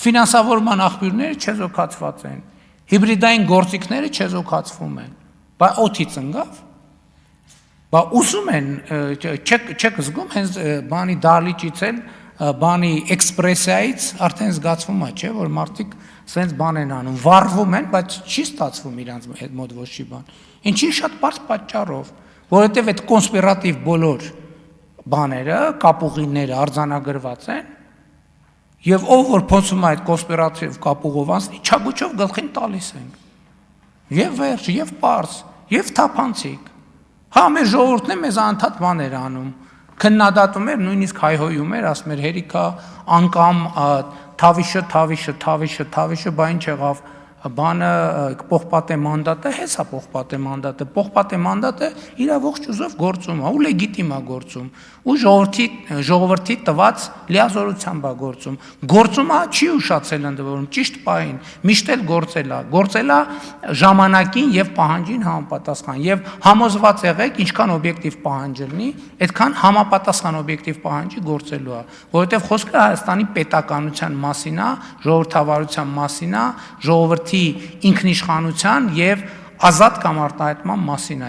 ֆինանսավորման աղբյուրները չեզոքացված են, հիբրիդային գործիքները չեզոքացվում են, բա օդից ընկավ, բա ուզում են, չեք զգում, հենց բանի դահլիճից էլ, բանի էքսպրեսիայից արդեն զգացվում է, չէ, որ մարդիկ սենց բան են անում, վառվում են, բայց չի ստացվում իրանց մոտ ոչ մի բան։ Ինչի շատ բարձ պատճառով, որովհետև այդ կոնսպիրատիվ բոլոր բաները, կապուղիները արձանագրված են, եւ ով որ փոխում է այդ կոնսպիրատիվ կապուղով անցնի, չագուչով գլխին տալիս են։ Եվ վերջ, եւ պարզ, եւ թափանցիկ։ Հա մեր ժողովուրդն է մեզ անդադ բաներ անում, քննադատում էր, նույնիսկ հայհոյում էր, ասում էր հերիքա անկամ թավիշը, բա ինչ եղավ, բանը պողպատե մանդատը, հեսա պողպատե մանդատը իր ողջ ուզով գործում է, ու լեգիտիմ է գործում, ու ժողովրդի տված լիազորությամբ է գործում է, չի ուշացել ընդվորում, ճիշտ պահին, միշտ էլ գործել է ժամանակին եւ պահանջին համապատասխան, եւ համոզված եղեք, ինչքան օբյեկտիվ պահանջ լինի, այդքան համապատասխան օբյեկտիվ պահանջի գործելու է, որովհետեւ խոսքը Հայաստանի պետականության մասին է, ժողովրդավարության մասին է, ժողովրդի ինքնիշխանության եւ ազատ կամ արտահայտման մասին